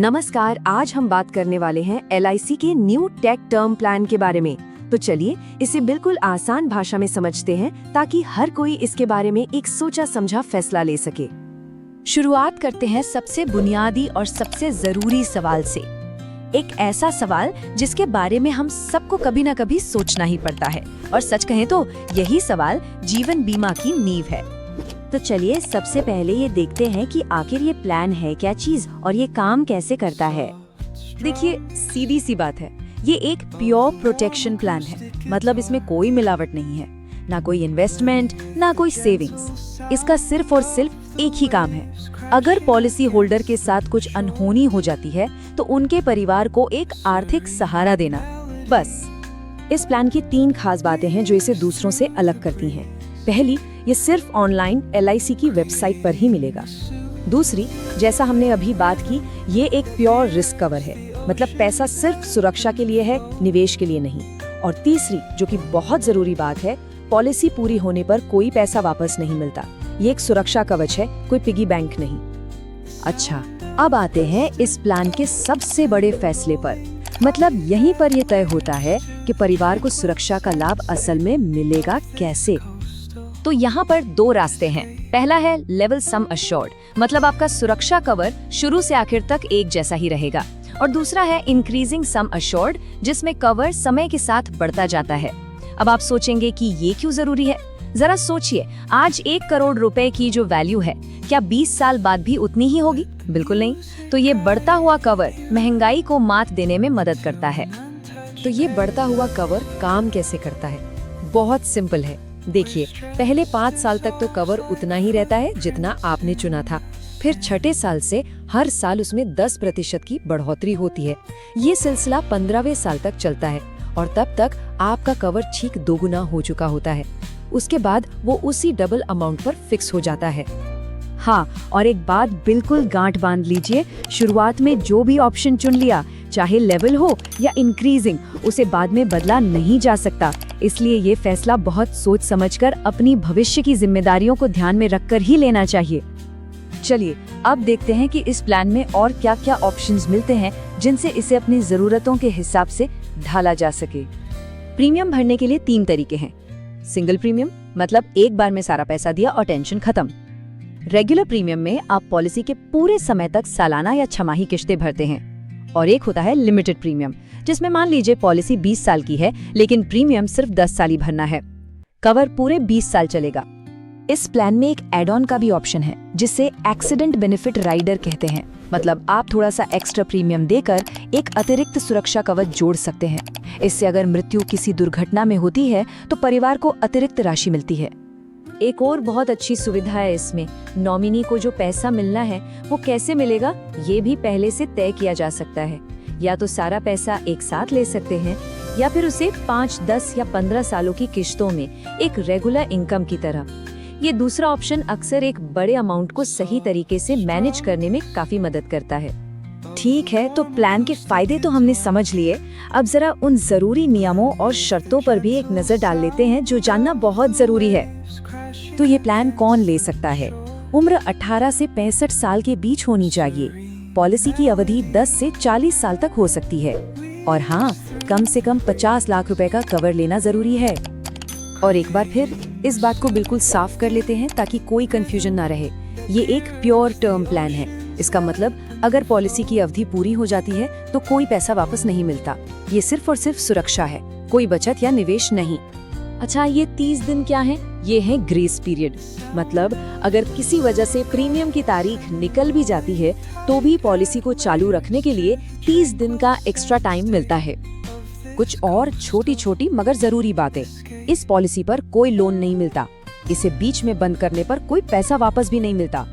नमस्कार, आज हम बात करने वाले हैं LIC के न्यू टेक टर्म प्लान के बारे में। तो चलिए इसे बिल्कुल आसान भाषा में समझते हैं ताकि हर कोई इसके बारे में एक सोचा समझा फैसला ले सके। शुरुआत करते हैं सबसे बुनियादी और सबसे जरूरी सवाल से। एक ऐसा सवाल जिसके बारे में हम सबको कभी न कभी सोचना ही पड़ता है, और सच कहें तो यही सवाल जीवन बीमा की नींव है। तो चलिए सबसे पहले ये देखते हैं कि आखिर ये प्लान है क्या चीज और ये काम कैसे करता है। देखिए, सीधी सी बात है, ये एक प्योर प्रोटेक्शन प्लान है। मतलब इसमें कोई मिलावट नहीं है, ना कोई इन्वेस्टमेंट, ना कोई सेविंग्स। इसका सिर्फ और सिर्फ एक ही काम है, अगर पॉलिसी होल्डर के साथ कुछ अनहोनी हो जाती है तो उनके परिवार को एक आर्थिक सहारा देना, बस। इस प्लान की 3 खास बातें हैं जो इसे दूसरों से अलग करती हैं। पहली, ये सिर्फ ऑनलाइन LIC की वेबसाइट पर ही मिलेगा। दूसरी, जैसा हमने अभी बात की, ये एक प्योर रिस्क कवर है, मतलब पैसा सिर्फ सुरक्षा के लिए है, निवेश के लिए नहीं। और तीसरी, जो कि बहुत जरूरी बात है, पॉलिसी पूरी होने पर कोई पैसा वापस नहीं मिलता। ये एक सुरक्षा कवच है, कोई पिगी बैंक नहीं। अच्छा, अब आते हैं इस प्लान के सबसे बड़े फैसले पर। मतलब यहीं पर यह तय होता है कि परिवार को सुरक्षा का लाभ असल में मिलेगा कैसे। तो यहाँ पर 2 रास्ते हैं। पहला है लेवल सम अश्योर्ड, मतलब आपका सुरक्षा कवर शुरू से आखिर तक एक जैसा ही रहेगा। और दूसरा है इंक्रीजिंग सम अश्योर्ड, जिसमें कवर समय के साथ बढ़ता जाता है। अब आप सोचेंगे कि ये क्यों जरूरी है। जरा सोचिए, आज 1 करोड़ रुपए की जो वैल्यू है, क्या 20 साल बाद भी उतनी ही होगी? बिल्कुल नहीं। तो ये बढ़ता हुआ कवर महंगाई को मात देने में मदद करता है। तो ये बढ़ता हुआ कवर काम कैसे करता है? बहुत सिंपल है। देखिए, पहले 5 साल तक तो कवर उतना ही रहता है जितना आपने चुना था। फिर छठे साल से हर साल उसमें 10% की बढ़ोतरी होती है। ये सिलसिला 15वें साल तक चलता है और तब तक आपका कवर ठीक 2 गुना हो चुका होता है। उसके बाद वो उसी डबल अमाउंट पर फिक्स हो जाता है। हाँ, और एक बात बिल्कुल गांठ बांध लीजिए, शुरुआत में जो भी ऑप्शन चुन लिया, चाहे लेवल हो या इंक्रीजिंग, उसे बाद में बदला नहीं जा सकता। इसलिए ये फैसला बहुत सोच समझकर अपनी भविष्य की जिम्मेदारियों को ध्यान में रखकर ही लेना चाहिए। चलिए अब देखते हैं कि इस प्लान में और क्या क्या ऑप्शंस मिलते हैं जिनसे इसे अपनी जरूरतों के हिसाब से ढाला जा सके। प्रीमियम भरने के लिए 3 तरीके हैं। सिंगल प्रीमियम, मतलब एक बार में सारा पैसा दिया और टेंशन खत्म। रेगुलर प्रीमियम में आप पॉलिसी के पूरे समय तक सालाना या छमाही किश्तें भरते हैं। और एक होता है लिमिटेड प्रीमियम, जिसमें मान लीजिए पॉलिसी 20 साल की है लेकिन प्रीमियम सिर्फ 10 साल ही भरना है। कवर पूरे 20 साल चलेगा। इस प्लान में एक एड ऑन का भी ऑप्शन है, जिसे एक्सीडेंट बेनिफिट राइडर कहते हैं। मतलब आप थोड़ा सा एक्स्ट्रा प्रीमियम देकर एक अतिरिक्त सुरक्षा कवच जोड़ सकते हैं। इससे अगर मृत्यु किसी दुर्घटना में होती है तो परिवार को अतिरिक्त राशि मिलती है। एक और बहुत अच्छी सुविधा है इसमें, नॉमिनी को जो पैसा मिलना है वो कैसे मिलेगा, ये भी पहले से तय किया जा सकता है। या तो सारा पैसा एक साथ ले सकते हैं, या फिर उसे 5, 10 या 15 सालों की किश्तों में एक रेगुलर इनकम की तरह। ये दूसरा ऑप्शन अक्सर एक बड़े अमाउंट को सही तरीके से मैनेज करने में काफी मदद करता है। ठीक है, तो प्लान के फायदे तो हमने समझ लिए। अब जरा उन जरूरी नियमों और शर्तों पर भी एक नजर डाल लेते हैं जो जानना बहुत जरूरी है। तो ये प्लान कौन ले सकता है? उम्र 18 से 65 साल के बीच होनी चाहिए। पॉलिसी की अवधि 10 से 40 साल तक हो सकती है। और हाँ, कम से कम 50 लाख रुपए का कवर लेना जरूरी है। और एक बार फिर इस बात को बिल्कुल साफ कर लेते हैं ताकि कोई कंफ्यूजन ना रहे। ये एक प्योर टर्म प्लान है। इसका मतलब अगर पॉलिसी की अवधि पूरी हो जाती है तो कोई पैसा वापस नहीं मिलता। ये सिर्फ और सिर्फ सुरक्षा है, कोई बचत या निवेश नहीं। अच्छा, ये 30 दिन क्या है? ये है ग्रेस पीरियड। मतलब अगर किसी वजह से प्रीमियम की तारीख निकल भी जाती है तो भी पॉलिसी को चालू रखने के लिए 30 दिन का एक्स्ट्रा टाइम मिलता है। कुछ और छोटी छोटी मगर जरूरी बातें। इस पॉलिसी पर कोई लोन नहीं मिलता। इसे बीच में बंद करने पर कोई पैसा वापस भी नहीं मिलता।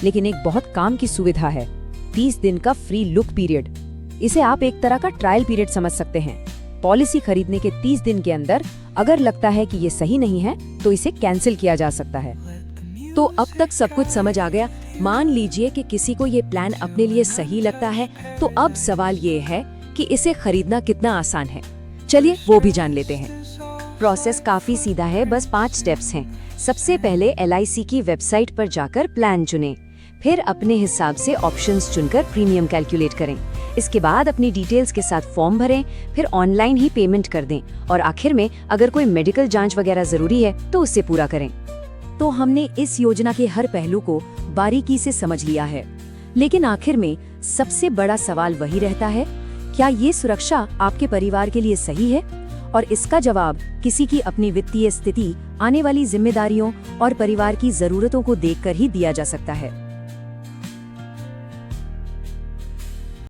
लेकिन एक बहुत काम की सुविधा है, 30 दिन का फ्री लुक पीरियड। इसे आप एक तरह का ट्रायल पीरियड समझ सकते हैं। पॉलिसी खरीदने के 30 दिन के अंदर अगर लगता है कि ये सही नहीं है तो इसे कैंसिल किया जा सकता है। तो अब तक सब कुछ समझ आ गया। मान लीजिए कि किसी को ये प्लान अपने लिए सही लगता है, तो अब सवाल ये है कि इसे खरीदना कितना आसान है। चलिए वो भी जान लेते हैं। प्रोसेस काफी सीधा है, बस 5 स्टेप्स हैं। सबसे पहले LIC की वेबसाइट पर जाकर प्लान चुनें। फिर अपने हिसाब से ऑप्शंस चुनकर प्रीमियम कैलकुलेट करें। इसके बाद अपनी डिटेल्स के साथ फॉर्म भरें, फिर ऑनलाइन ही पेमेंट कर दें और आखिर में अगर कोई मेडिकल जांच वगैरह जरूरी है तो उससे पूरा करें। तो हमने इस योजना के हर पहलू को बारीकी से समझ लिया है, लेकिन आखिर में सबसे बड़ा सवाल वही रहता है, क्या ये सुरक्षा आपके परिवार के लिए सही है? और इसका जवाब किसी की अपनी वित्तीय स्थिति, आने वाली जिम्मेदारियों और परिवार की जरूरतों को देखकर ही दिया जा सकता है।